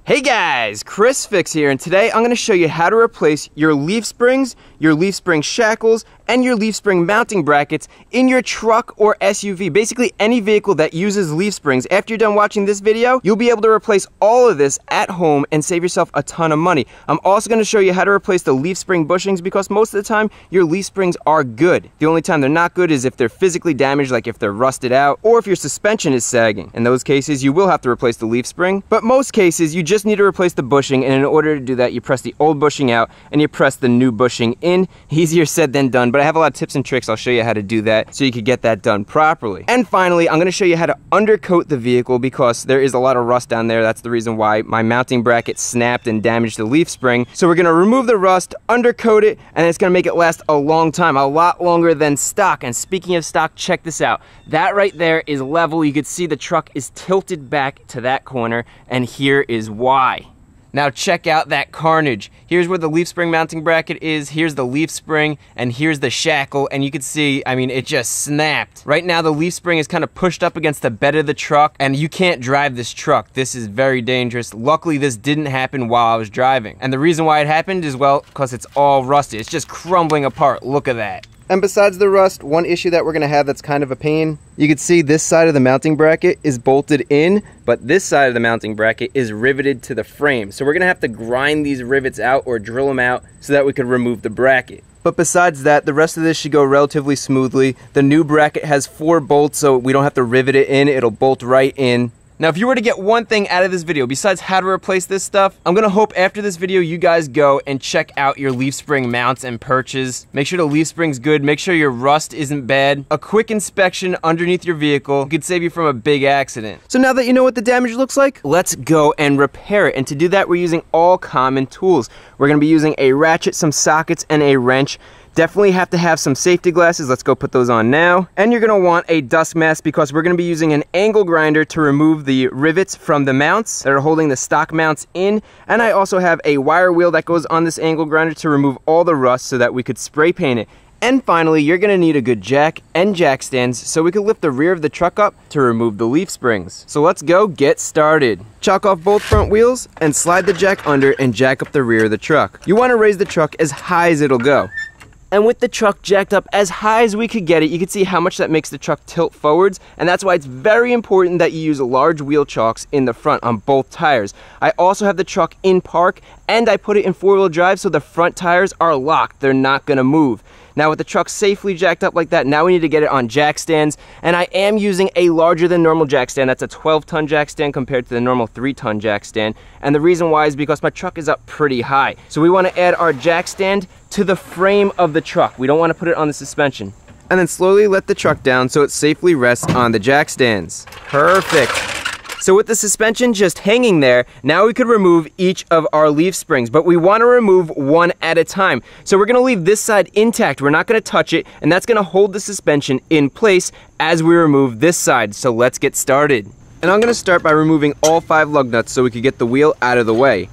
Hey guys, Chris Fix here, and today I'm going to show you how to replace your leaf springs, your leaf spring shackles, and your leaf spring mounting brackets in your truck or SUV. Basically any vehicle that uses leaf springs. After you're done watching this video, you'll be able to replace all of this at home and save yourself a ton of money. I'm also going to show you how to replace the leaf spring bushings because most of the time your leaf springs are good. The only time they're not good is if they're physically damaged, like if they're rusted out or if your suspension is sagging. In those cases, you will have to replace the leaf spring, but most cases you just need to replace the bushing, and in order to do that, you press the old bushing out and you press the new bushing in. Easier said than done, but I have a lot of tips and tricks. I'll show you how to do that so you can get that done properly. And finally, I'm going to show you how to undercoat the vehicle because there is a lot of rust down there. That's the reason why my mounting bracket snapped and damaged the leaf spring. So we're going to remove the rust, undercoat it, and it's going to make it last a long time, a lot longer than stock. And speaking of stock, check this out. That right there is level. You can see the truck is tilted back to that corner, and here is why. Now check out that carnage. Here's where the leaf spring mounting bracket is, here's the leaf spring, and here's the shackle, and you can see, I mean, it just snapped. Right now the leaf spring is kind of pushed up against the bed of the truck, and you can't drive this truck. This is very dangerous. Luckily this didn't happen while I was driving. And the reason why it happened is, well, because it's all rusty. It's just crumbling apart. Look at that. And besides the rust, one issue that we're going to have that's kind of a pain, you can see this side of the mounting bracket is bolted in, but this side of the mounting bracket is riveted to the frame. So we're going to have to grind these rivets out or drill them out so that we could remove the bracket. But besides that, the rest of this should go relatively smoothly. The new bracket has 4 bolts, so we don't have to rivet it in. It'll bolt right in. Now, if you were to get one thing out of this video, besides how to replace this stuff, I'm gonna hope after this video you guys go and check out your leaf spring mounts and perches. Make sure the leaf spring's good, make sure your rust isn't bad. A quick inspection underneath your vehicle could save you from a big accident. So now that you know what the damage looks like, let's go and repair it. And to do that, we're using all common tools. We're gonna be using a ratchet, some sockets, and a wrench. Definitely have to have some safety glasses. Let's go put those on now. And you're gonna want a dust mask because we're gonna be using an angle grinder to remove the rivets from the mounts that are holding the stock mounts in. And I also have a wire wheel that goes on this angle grinder to remove all the rust so that we could spray paint it. And finally, you're gonna need a good jack and jack stands so we can lift the rear of the truck up to remove the leaf springs. So let's go get started. Chalk off both front wheels and slide the jack under and jack up the rear of the truck. You wanna raise the truck as high as it'll go. And with the truck jacked up as high as we could get it, you can see how much that makes the truck tilt forwards, and that's why it's very important that you use large wheel chocks in the front on both tires. I also have the truck in park, and I put it in 4-wheel drive so the front tires are locked. They're not gonna move. Now with the truck safely jacked up like that, now we need to get it on jack stands, and I am using a larger than normal jack stand. That's a 12-ton jack stand compared to the normal 3-ton jack stand, and the reason why is because my truck is up pretty high. So we want to add our jack stand to the frame of the truck. We don't want to put it on the suspension. And then slowly let the truck down so it safely rests on the jack stands. Perfect. So with the suspension just hanging there, now we could remove each of our leaf springs, but we want to remove one at a time. So we're going to leave this side intact. We're not going to touch it, and that's going to hold the suspension in place as we remove this side. So let's get started. And I'm going to start by removing all 5 lug nuts so we can get the wheel out of the way.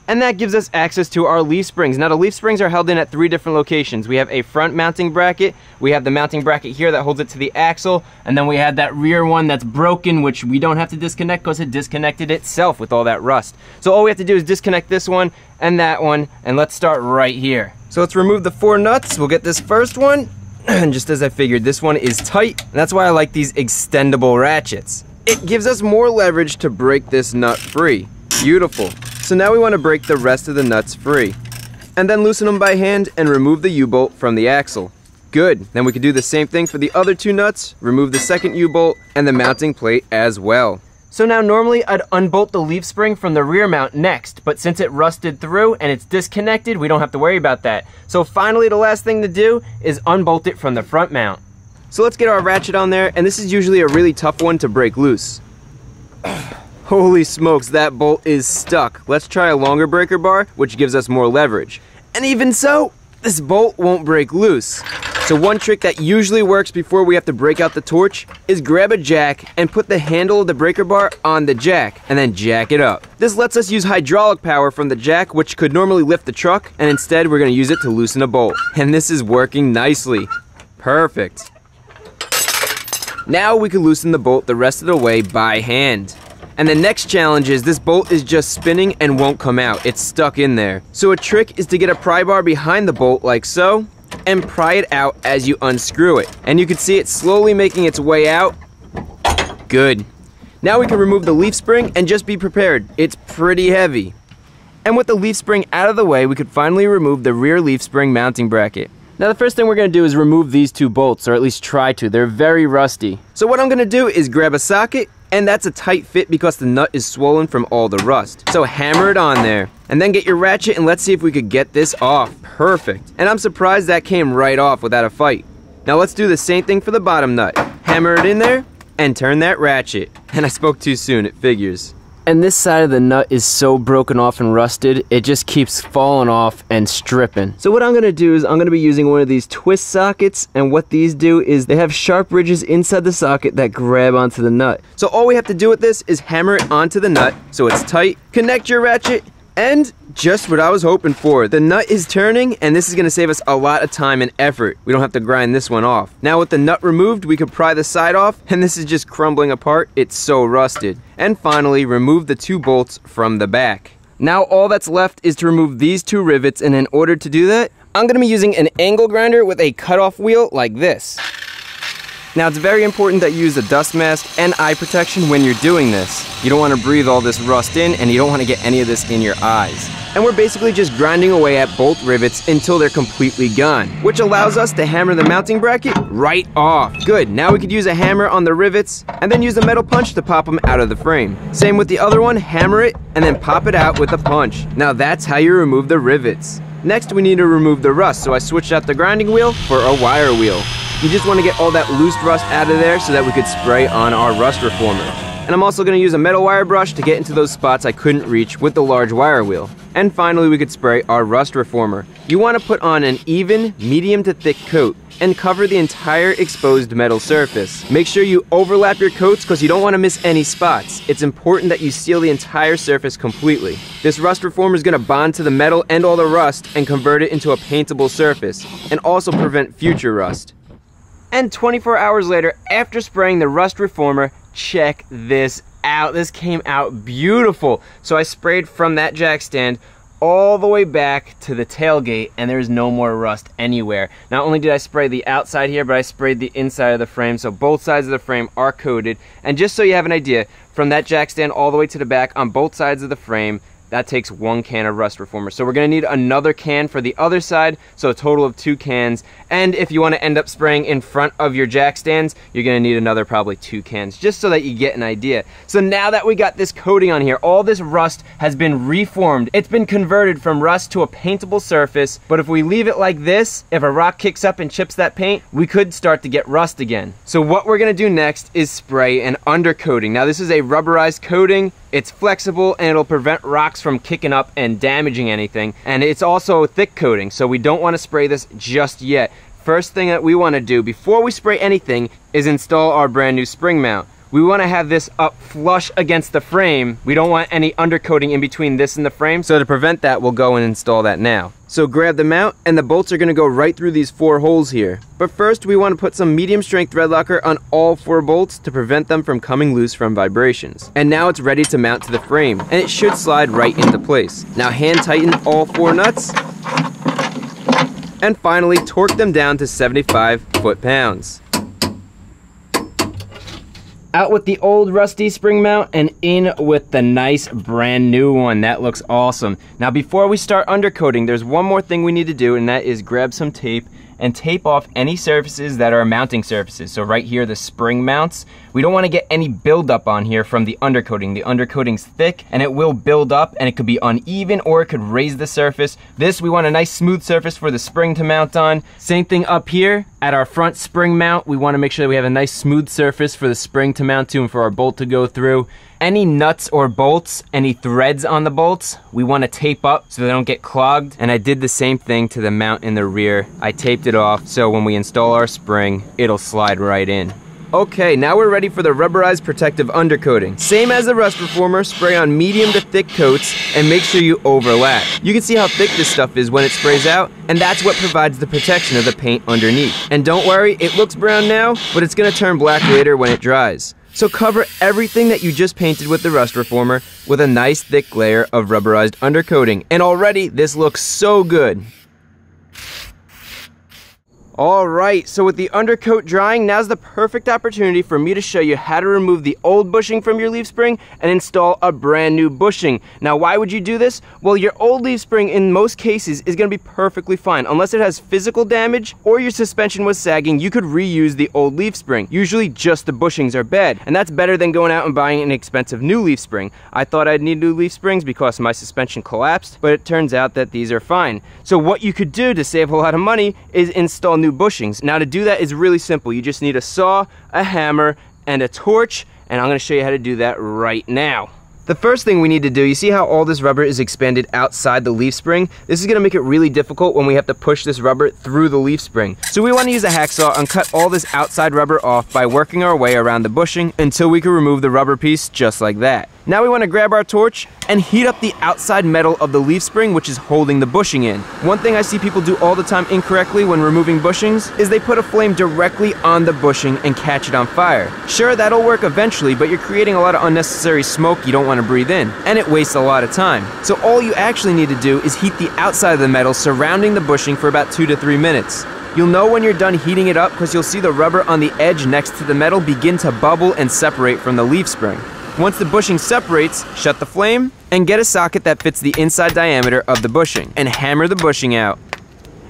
And that gives us access to our leaf springs. Now the leaf springs are held in at 3 different locations. We have a front mounting bracket, we have the mounting bracket here that holds it to the axle, and then we have that rear one that's broken, which we don't have to disconnect because it disconnected itself with all that rust. So all we have to do is disconnect this one and that one, and let's start right here. So let's remove the 4 nuts. We'll get this first one, and just as I figured, this one is tight, and that's why I like these extendable ratchets. It gives us more leverage to break this nut free. Beautiful. So now we want to break the rest of the nuts free. And then loosen them by hand and remove the U-bolt from the axle. Good. Then we can do the same thing for the other 2 nuts, remove the second U-bolt and the mounting plate as well. So now normally I'd unbolt the leaf spring from the rear mount next, but since it rusted through and it's disconnected, we don't have to worry about that. So finally the last thing to do is unbolt it from the front mount. So let's get our ratchet on there, and this is usually a really tough one to break loose. Holy smokes, that bolt is stuck. Let's try a longer breaker bar, which gives us more leverage. And even so, this bolt won't break loose. So one trick that usually works before we have to break out the torch is grab a jack and put the handle of the breaker bar on the jack, and then jack it up. This lets us use hydraulic power from the jack, which could normally lift the truck, and instead we're gonna use it to loosen a bolt. And this is working nicely. Perfect. Now we can loosen the bolt the rest of the way by hand. And the next challenge is this bolt is just spinning and won't come out. It's stuck in there. So a trick is to get a pry bar behind the bolt like so, and pry it out as you unscrew it. And you can see it slowly making its way out. Good. Now we can remove the leaf spring and just be prepared. It's pretty heavy. And with the leaf spring out of the way, we could finally remove the rear leaf spring mounting bracket. Now the first thing we're going to do is remove these two bolts, or at least try to. They're very rusty. So what I'm going to do is grab a socket, and that's a tight fit because the nut is swollen from all the rust. So hammer it on there, and then get your ratchet and let's see if we could get this off. Perfect. And I'm surprised that came right off without a fight. Now let's do the same thing for the bottom nut. Hammer it in there, and turn that ratchet. And I spoke too soon, it figures. And this side of the nut is so broken off and rusted, it just keeps falling off and stripping. So what I'm gonna do is I'm gonna be using one of these twist sockets, and what these do is they have sharp ridges inside the socket that grab onto the nut. So all we have to do with this is hammer it onto the nut so it's tight, connect your ratchet, and just what I was hoping for. The nut is turning, and this is gonna save us a lot of time and effort. We don't have to grind this one off. Now with the nut removed, we could pry the side off, and this is just crumbling apart. It's so rusted. And finally, remove the two bolts from the back. Now all that's left is to remove these two rivets, and in order to do that, I'm gonna be using an angle grinder with a cutoff wheel like this. Now it's very important that you use a dust mask and eye protection when you're doing this. You don't want to breathe all this rust in, and you don't want to get any of this in your eyes. And we're basically just grinding away at bolt rivets until they're completely gone, which allows us to hammer the mounting bracket right off. Good, now we could use a hammer on the rivets and then use a metal punch to pop them out of the frame. Same with the other one, hammer it and then pop it out with a punch. Now that's how you remove the rivets. Next we need to remove the rust, so I switched out the grinding wheel for a wire wheel. You just want to get all that loose rust out of there so that we could spray on our rust reformer. And I'm also going to use a metal wire brush to get into those spots I couldn't reach with the large wire wheel. And finally we could spray our rust reformer. You want to put on an even, medium to thick coat and cover the entire exposed metal surface. Make sure you overlap your coats because you don't want to miss any spots. It's important that you seal the entire surface completely. This rust reformer is going to bond to the metal and all the rust and convert it into a paintable surface, and also prevent future rust. And 24 hours later, after spraying the rust reformer, check this out. This came out beautiful. So I sprayed from that jack stand all the way back to the tailgate, and there's no more rust anywhere. Not only did I spray the outside here, but I sprayed the inside of the frame, so both sides of the frame are coated. And just so you have an idea, from that jack stand all the way to the back on both sides of the frame, that takes 1 can of rust reformer. So we're gonna need another can for the other side, so a total of 2 cans. And if you wanna end up spraying in front of your jack stands, you're gonna need another probably 2 cans, just so that you get an idea. So now that we got this coating on here, all this rust has been reformed. It's been converted from rust to a paintable surface, but if we leave it like this, if a rock kicks up and chips that paint, we could start to get rust again. So what we're gonna do next is spray an undercoating. Now this is a rubberized coating. It's flexible and it'll prevent rocks from kicking up and damaging anything. And it's also a thick coating, so we don't want to spray this just yet. First thing that we want to do before we spray anything is install our brand new spring mount. We want to have this up flush against the frame. We don't want any undercoating in between this and the frame, so to prevent that, we'll go and install that now. So grab the mount, and the bolts are going to go right through these 4 holes here. But first, we want to put some medium strength threadlocker on all 4 bolts to prevent them from coming loose from vibrations. And now it's ready to mount to the frame, and it should slide right into place. Now hand tighten all 4 nuts, and finally torque them down to 75 foot-pounds. Out with the old rusty spring mount and in with the nice brand new one. That looks awesome. Now before we start undercoating, there's one more thing we need to do, and that is grab some tape and tape off any surfaces that are mounting surfaces. So right here, the spring mounts. We don't want to get any buildup on here from the undercoating. The undercoating's thick and it will build up, and it could be uneven or it could raise the surface. This, we want a nice smooth surface for the spring to mount on. Same thing up here at our front spring mount. We want to make sure that we have a nice smooth surface for the spring to mount to and for our bolt to go through. Any nuts or bolts, any threads on the bolts, we want to tape up so they don't get clogged. And I did the same thing to the mount in the rear. I taped it off so when we install our spring, it'll slide right in. Okay, now we're ready for the rubberized protective undercoating. Same as the rust reformer, spray on medium to thick coats and make sure you overlap. You can see how thick this stuff is when it sprays out, and that's what provides the protection of the paint underneath. And don't worry, it looks brown now, but it's gonna turn black later when it dries. So cover everything that you just painted with the rust reformer with a nice thick layer of rubberized undercoating. And already this looks so good. Alright, so with the undercoat drying, now's the perfect opportunity for me to show you how to remove the old bushing from your leaf spring and install a brand new bushing. Now, why would you do this? Well, your old leaf spring in most cases is going to be perfectly fine. Unless it has physical damage or your suspension was sagging, you could reuse the old leaf spring. Usually just the bushings are bad, and that's better than going out and buying an expensive new leaf spring. I thought I'd need new leaf springs because my suspension collapsed, but it turns out that these are fine. So what you could do to save a lot of money is install new bushings. Now, to do that is really simple. You just need a saw, a hammer, and a torch, and I'm going to show you how to do that right now. The first thing we need to do, you see how all this rubber is expanded outside the leaf spring? This is going to make it really difficult when we have to push this rubber through the leaf spring. So we want to use a hacksaw and cut all this outside rubber off by working our way around the bushing until we can remove the rubber piece just like that. Now we want to grab our torch and heat up the outside metal of the leaf spring, which is holding the bushing in. One thing I see people do all the time incorrectly when removing bushings is they put a flame directly on the bushing and catch it on fire. Sure, that'll work eventually, but you're creating a lot of unnecessary smoke you don't want to breathe in, and it wastes a lot of time. So all you actually need to do is heat the outside of the metal surrounding the bushing for about 2 to 3 minutes. You'll know when you're done heating it up because you'll see the rubber on the edge next to the metal begin to bubble and separate from the leaf spring. Once the bushing separates, shut the flame and get a socket that fits the inside diameter of the bushing and hammer the bushing out.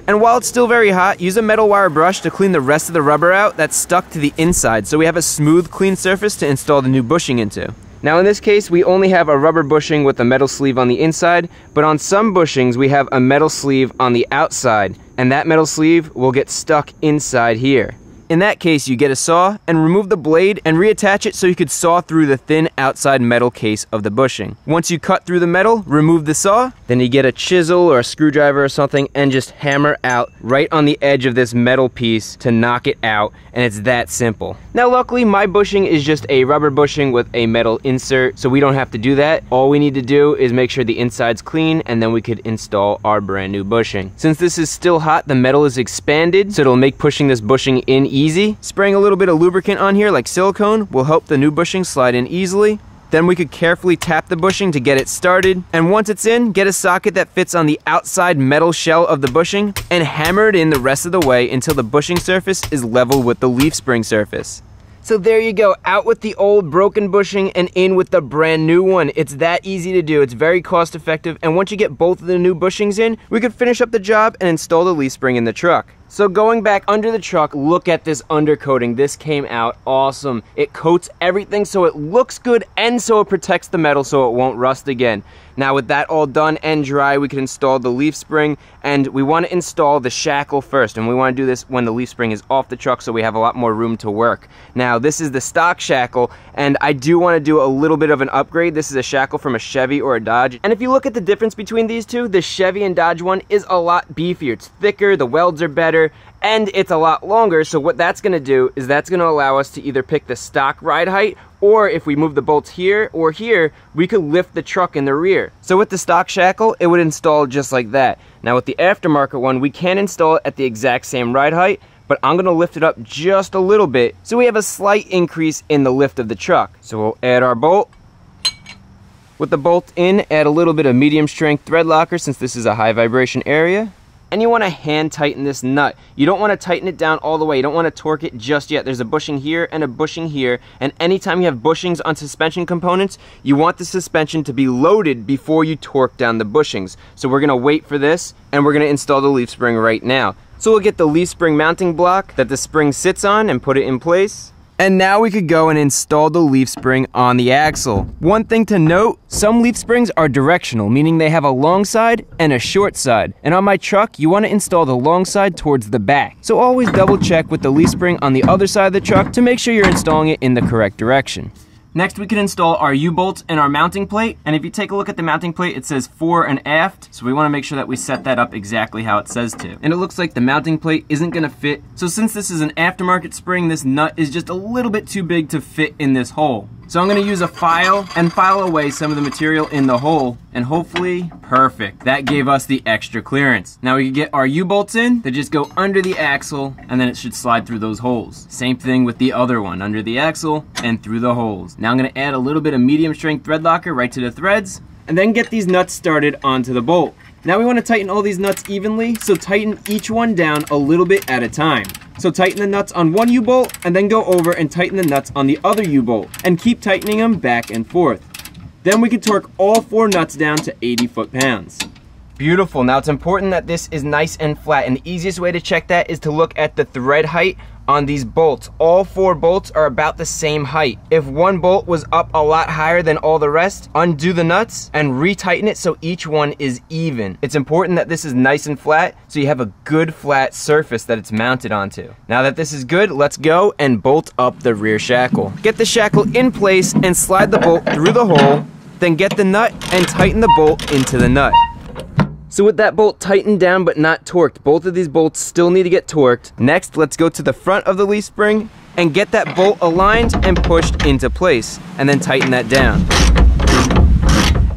And while it's still very hot, use a metal wire brush to clean the rest of the rubber out that's stuck to the inside so we have a smooth, clean surface to install the new bushing into. Now in this case, we only have a rubber bushing with a metal sleeve on the inside, but on some bushings we have a metal sleeve on the outside, and that metal sleeve will get stuck inside here. In that case, you get a saw and remove the blade and reattach it so you could saw through the thin outside metal case of the bushing. Once you cut through the metal, remove the saw, then you get a chisel or a screwdriver or something and just hammer out right on the edge of this metal piece to knock it out, and it's that simple. Now luckily my bushing is just a rubber bushing with a metal insert, so we don't have to do that. All we need to do is make sure the inside's clean, and then we could install our brand new bushing. Since this is still hot, the metal is expanded, so it'll make pushing this bushing in easy. Spraying a little bit of lubricant on here like silicone will help the new bushing slide in easily. Then we could carefully tap the bushing to get it started, and once it's in, get a socket that fits on the outside metal shell of the bushing and hammer it in the rest of the way until the bushing surface is level with the leaf spring surface. So there you go, out with the old broken bushing and in with the brand new one. It's that easy to do, it's very cost effective, and once you get both of the new bushings in, we could finish up the job and install the leaf spring in the truck. So going back under the truck, look at this undercoating. This came out awesome. It coats everything so it looks good and so it protects the metal so it won't rust again. Now with that all done and dry, we can install the leaf spring, and we want to install the shackle first, and we want to do this when the leaf spring is off the truck so we have a lot more room to work. Now this is the stock shackle, and I do want to do a little bit of an upgrade. This is a shackle from a Chevy or a Dodge, and if you look at the difference between these two, the Chevy and Dodge one is a lot beefier. It's thicker, the welds are better, and it's a lot longer. So what that's going to do is that's going to allow us to either pick the stock ride height, or if we move the bolts here or here, we could lift the truck in the rear. So with the stock shackle, it would install just like that. Now with the aftermarket one, we can install it at the exact same ride height, but I'm going to lift it up just a little bit so we have a slight increase in the lift of the truck. So we'll add our bolt. With the bolt in, add a little bit of medium strength thread locker since this is a high vibration area. And you want to hand tighten this nut. You don't want to tighten it down all the way. You don't want to torque it just yet. There's a bushing here and a bushing here, and anytime you have bushings on suspension components, you want the suspension to be loaded before you torque down the bushings. So we're going to wait for this, and we're going to install the leaf spring right now. So we'll get the leaf spring mounting block that the spring sits on and put it in place. And now we could go and install the leaf spring on the axle. One thing to note, some leaf springs are directional, meaning they have a long side and a short side. And on my truck, you want to install the long side towards the back. So always double check with the leaf spring on the other side of the truck to make sure you're installing it in the correct direction. Next, we can install our U-bolts and our mounting plate. And if you take a look at the mounting plate, it says fore and aft. So we want to make sure that we set that up exactly how it says to. And it looks like the mounting plate isn't going to fit. So since this is an aftermarket spring, this nut is just a little bit too big to fit in this hole. So I'm gonna use a file and file away some of the material in the hole, and hopefully, perfect. That gave us the extra clearance. Now we can get our U-bolts in. They just go under the axle, and then it should slide through those holes. Same thing with the other one, under the axle and through the holes. Now I'm gonna add a little bit of medium strength thread locker right to the threads, and then get these nuts started onto the bolt. Now we want to tighten all these nuts evenly, so tighten each one down a little bit at a time. So tighten the nuts on one U-bolt, and then go over and tighten the nuts on the other U-bolt, and keep tightening them back and forth. Then we can torque all 4 nuts down to 80 foot-pounds. Beautiful. Now it's important that this is nice and flat, and the easiest way to check that is to look at the thread height on these bolts. All 4 bolts are about the same height. If one bolt was up a lot higher than all the rest, undo the nuts and retighten it so each one is even. It's important that this is nice and flat so you have a good flat surface that it's mounted onto. Now that this is good, let's go and bolt up the rear shackle. Get the shackle in place and slide the bolt through the hole, then get the nut and tighten the bolt into the nut. So with that bolt tightened down but not torqued, both of these bolts still need to get torqued. Next, let's go to the front of the leaf spring and get that bolt aligned and pushed into place, and then tighten that down.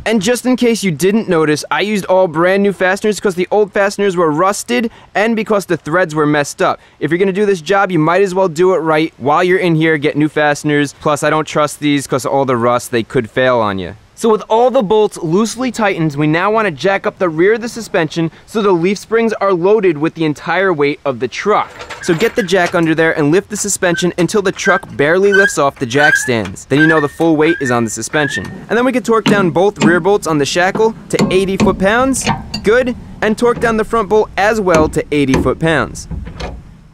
And just in case you didn't notice, I used all brand new fasteners because the old fasteners were rusted and because the threads were messed up. If you're gonna do this job, you might as well do it right while you're in here, get new fasteners. Plus, I don't trust these because of all the rust, they could fail on you. So with all the bolts loosely tightened, we now want to jack up the rear of the suspension so the leaf springs are loaded with the entire weight of the truck. So get the jack under there and lift the suspension until the truck barely lifts off the jack stands. Then you know the full weight is on the suspension. And then we can torque down both rear bolts on the shackle to 80 foot-pounds. Good. And torque down the front bolt as well to 80 foot-pounds.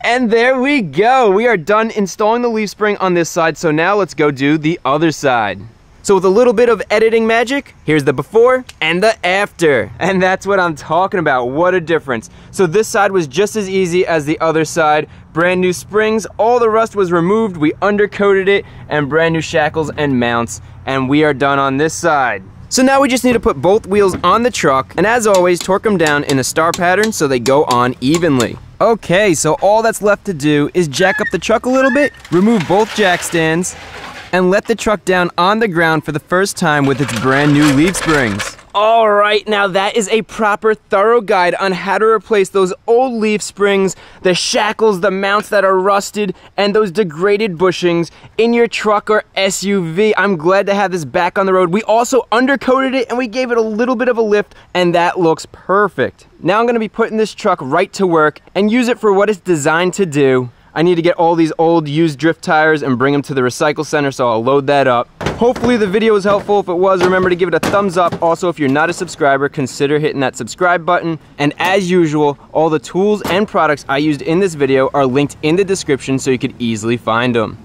And there we go. We are done installing the leaf spring on this side, so now let's go do the other side. So with a little bit of editing magic, here's the before and the after. And that's what I'm talking about. What a difference. So this side was just as easy as the other side. Brand new springs, all the rust was removed, we undercoated it, and brand new shackles and mounts, and we are done on this side. So now we just need to put both wheels on the truck, and as always, torque them down in a star pattern so they go on evenly. Okay, so all that's left to do is jack up the truck a little bit, remove both jack stands, and let the truck down on the ground for the first time with its brand new leaf springs. All right, now that is a proper thorough guide on how to replace those old leaf springs, the shackles, the mounts that are rusted, and those degraded bushings in your truck or SUV. I'm glad to have this back on the road. We also undercoated it and we gave it a little bit of a lift, and that looks perfect. Now I'm gonna be putting this truck right to work and use it for what it's designed to do. I need to get all these old used drift tires and bring them to the recycle center, so I'll load that up. Hopefully the video was helpful. If it was, remember to give it a thumbs up. Also, if you're not a subscriber, consider hitting that subscribe button. And as usual, all the tools and products I used in this video are linked in the description so you could easily find them.